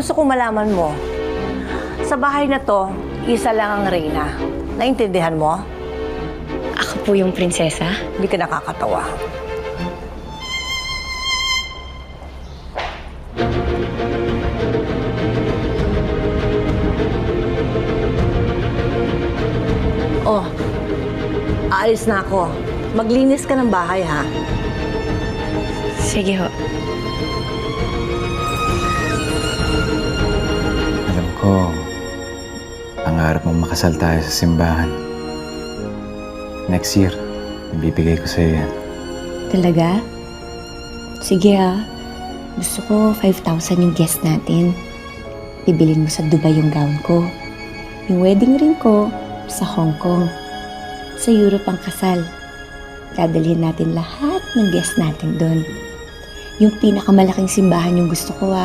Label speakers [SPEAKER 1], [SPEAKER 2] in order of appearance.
[SPEAKER 1] gusto kong malaman mo, sa bahay na to, isa lang ang reyna. Naintindihan mo?
[SPEAKER 2] Ako po yung prinsesa?
[SPEAKER 1] Hindi ka nakakatawa. Oh, aalis na ako. Maglinis ka ng bahay, ha?
[SPEAKER 2] Sige ho.
[SPEAKER 3] Alam ko, pangarap mong makasal tayo sa simbahan. Next year, ibibigay ko sa'yo yan.
[SPEAKER 2] Talaga? Sige Gusto ko 5,000 yung guest natin. Bibilin mo sa Dubai yung gown ko. Yung wedding ring ko sa Hong Kong. Sa Europe ang kasal. Dadalhin natin lahat ng guest natin doon. Yung pinakamalaking simbahan yung gusto ko